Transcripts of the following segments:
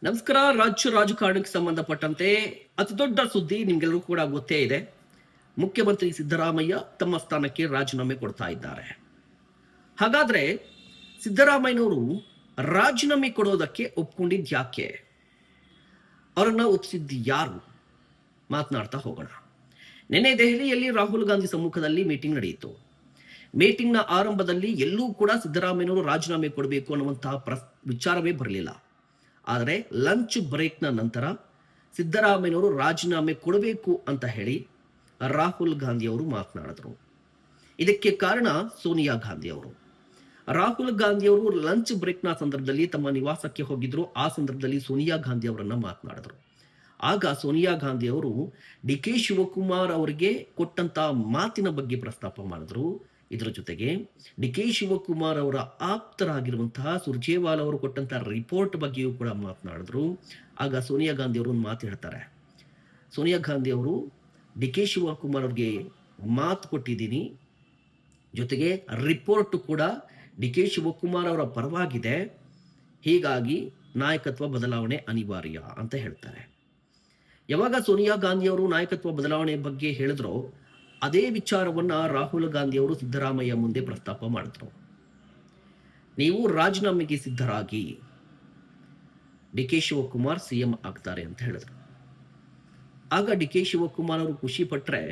ನಮಸ್ಕಾರ. ರಾಜಕಾರಣಕ್ಕೆ ಸಂಬಂಧಪಟ್ಟಂತೆ ಅತಿ ದೊಡ್ಡ ಸುದ್ದಿ ನಿಮ್ಗೆಲ್ಲರೂ ಕೂಡ ಗೊತ್ತೇ ಇದೆ. ಮುಖ್ಯಮಂತ್ರಿ ಸಿದ್ದರಾಮಯ್ಯ ತಮ್ಮ ಸ್ಥಾನಕ್ಕೆ ರಾಜೀನಾಮೆ ಕೊಡ್ತಾ ಇದ್ದಾರೆ. ಹಾಗಾದ್ರೆ ಸಿದ್ದರಾಮಯ್ಯನವರು ರಾಜೀನಾಮೆ ಕೊಡೋದಕ್ಕೆ ಒಪ್ಕೊಂಡಿದ್ದು ಯಾಕೆ? ಅವರನ್ನ ಒಪ್ಪಿಸಿದ್ದು ಯಾರು? ಮಾತನಾಡ್ತಾ ಹೋಗೋಣ. ನಿನ್ನೆ ದೆಹಲಿಯಲ್ಲಿ ರಾಹುಲ್ ಗಾಂಧಿ ಸಮ್ಮುಖದಲ್ಲಿ ಮೀಟಿಂಗ್ ನಡೆಯಿತು. ಮೀಟಿಂಗ್ನ ಆರಂಭದಲ್ಲಿ ಎಲ್ಲೂ ಕೂಡ ಸಿದ್ದರಾಮಯ್ಯನವರು ರಾಜೀನಾಮೆ ಕೊಡಬೇಕು ಅನ್ನುವಂತಹ ವಿಚಾರವೇ ಬರಲಿಲ್ಲ. ಆದರೆ ಲಂಚ್ ಬ್ರೇಕ್ನ ನಂತರ ಸಿದ್ದರಾಮಯ್ಯನವರು ರಾಜೀನಾಮೆ ಕೊಡಬೇಕು ಅಂತ ಹೇಳಿ ರಾಹುಲ್ ಗಾಂಧಿ ಅವರು ಮಾತನಾಡಿದರು. ಇದಕ್ಕೆ ಕಾರಣ ಸೋನಿಯಾ ಗಾಂಧಿ ಅವರು. ರಾಹುಲ್ ಗಾಂಧಿ ಅವರು ಲಂಚ್ ಬ್ರೇಕ್ನ ಸಂದರ್ಭದಲ್ಲಿ ತಮ್ಮ ನಿವಾಸಕ್ಕೆ ಹೋಗಿದ್ರು. ಆ ಸಂದರ್ಭದಲ್ಲಿ ಸೋನಿಯಾ ಗಾಂಧಿ ಅವರನ್ನ ಮಾತನಾಡಿದ್ರು. ಆಗ ಸೋನಿಯಾ ಗಾಂಧಿ ಅವರು ಡಿ ಕೆ ಶಿವಕುಮಾರ್ ಅವರಿಗೆ ಕೊಟ್ಟಂತ ಮಾತಿನ ಬಗ್ಗೆ ಪ್ರಸ್ತಾಪ ಮಾಡಿದ್ರು. ಇದರ ಜೊತೆಗೆ ಡಿ ಕೆ ಶಿವಕುಮಾರ್ ಅವರ ಆಪ್ತರಾಗಿರುವಂತಹ ಸುರ್ಜೇವಾಲಾ ಅವರು ಕೊಟ್ಟಂತಹ ರಿಪೋರ್ಟ್ ಬಗ್ಗೆಯೂ ಕೂಡ ಮಾತನಾಡಿದ್ರು. ಆಗ ಸೋನಿಯಾ ಗಾಂಧಿ ಅವರು ಒಂದು ಮಾತು ಹೇಳ್ತಾರೆ. ಸೋನಿಯಾ ಗಾಂಧಿ ಅವರು ಡಿ ಕೆ ಶಿವಕುಮಾರ್ ಅವರಿಗೆ ಮಾತು ಕೊಟ್ಟಿದ್ದೀನಿ, ಜೊತೆಗೆ ರಿಪೋರ್ಟ್ ಕೂಡ ಡಿ ಕೆ ಶಿವಕುಮಾರ್ ಅವರ ಪರವಾಗಿದೆ, ಹೀಗಾಗಿ ನಾಯಕತ್ವ ಬದಲಾವಣೆ ಅನಿವಾರ್ಯ ಅಂತ ಹೇಳ್ತಾರೆ. ಯಾವಾಗ ಸೋನಿಯಾ ಗಾಂಧಿ ಅವರು ನಾಯಕತ್ವ ಬದಲಾವಣೆ ಬಗ್ಗೆ ಹೇಳಿದ್ರು, ಅದೇ ವಿಚಾರವನ್ನ ರಾಹುಲ್ ಗಾಂಧಿ ಅವರು ಸಿದ್ದರಾಮಯ್ಯ ಮುಂದೆ ಪ್ರಸ್ತಾಪ ಮಾಡಿದ್ರು. ನೀವು ರಾಜೀನಾಮೆಗೆ ಸಿದ್ಧರಾಗಿ, ಡಿ ಕೆ ಶಿವಕುಮಾರ್ ಸಿಎಂ ಆಗ್ತಾರೆ ಅಂತ ಹೇಳಿದ್ರು. ಆಗ ಡಿ ಕೆ ಶಿವಕುಮಾರ್ ಅವರು ಖುಷಿ ಪಟ್ರೆ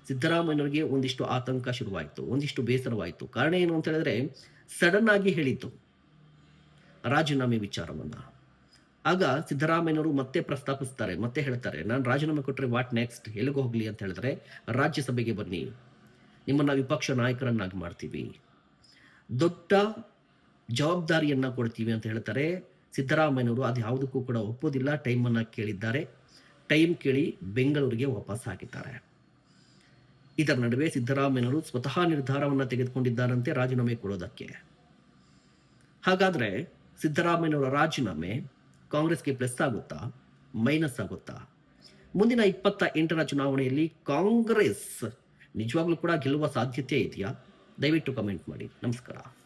ಸಿದ್ದರಾಮಯ್ಯನವರಿಗೆ ಒಂದಿಷ್ಟು ಆತಂಕ ಶುರುವಾಯಿತು, ಒಂದಿಷ್ಟು ಬೇಸರವಾಯಿತು. ಕಾರಣ ಏನು ಅಂತ ಹೇಳಿದ್ರೆ, ಸಡನ್ ಆಗಿ ಹೇಳಿತ್ತು ರಾಜೀನಾಮೆ ವಿಚಾರವನ್ನ. ಆಗ ಸಿದ್ದರಾಮಯ್ಯನವರು ಮತ್ತೆ ಪ್ರಸ್ತಾಪಿಸ್ತಾರೆ, ಮತ್ತೆ ಹೇಳ್ತಾರೆ, ನಾನು ರಾಜೀನಾಮೆ ಕೊಟ್ಟರೆ ವಾಟ್ ನೆಕ್ಸ್ಟ್, ಎಲ್ಲಿಗೆ ಹೋಗ್ಲಿ ಅಂತ ಹೇಳಿದ್ರೆ, ರಾಜ್ಯಸಭೆಗೆ ಬನ್ನಿ, ನಿಮ್ಮನ್ನ ವಿಪಕ್ಷ ನಾಯಕರನ್ನಾಗಿ ಮಾಡ್ತೀವಿ, ದೊಡ್ಡ ಜವಾಬ್ದಾರಿಯನ್ನ ಕೊಡ್ತೀವಿ ಅಂತ ಹೇಳ್ತಾರೆ. ಸಿದ್ದರಾಮಯ್ಯನವರು ಅದು ಯಾವುದಕ್ಕೂ ಕೂಡ ಒಪ್ಪೋದಿಲ್ಲ. ಟೈಮನ್ನು ಕೇಳಿದ್ದಾರೆ. ಟೈಮ್ ಕೇಳಿ ಬೆಂಗಳೂರಿಗೆ ವಾಪಸ್ ಆಗಿದ್ದಾರೆ. ಇದರ ನಡುವೆ ಸಿದ್ದರಾಮಯ್ಯನವರು ಸ್ವತಃ ನಿರ್ಧಾರವನ್ನು ತೆಗೆದುಕೊಂಡಿದ್ದಾರಂತೆ ರಾಜೀನಾಮೆ ಕೊಡೋದಕ್ಕೆ. ಹಾಗಾದ್ರೆ ಸಿದ್ದರಾಮಯ್ಯನವರ ರಾಜೀನಾಮೆ ಕಾಂಗ್ರೆಸ್ಗೆ ಪ್ಲಸ್ ಆಗುತ್ತಾ, ಮೈನಸ್ ಆಗುತ್ತಾ? ಮುಂದಿನ 28ರ ಚುನಾವಣೆಯಲ್ಲಿ ಕಾಂಗ್ರೆಸ್ ನಿಜವಾಗ್ಲೂ ಕೂಡ ಗೆಲ್ಲುವ ಸಾಧ್ಯತೆ ಇದೆಯಾ? ದಯವಿಟ್ಟು ಕಮೆಂಟ್ ಮಾಡಿ. ನಮಸ್ಕಾರ.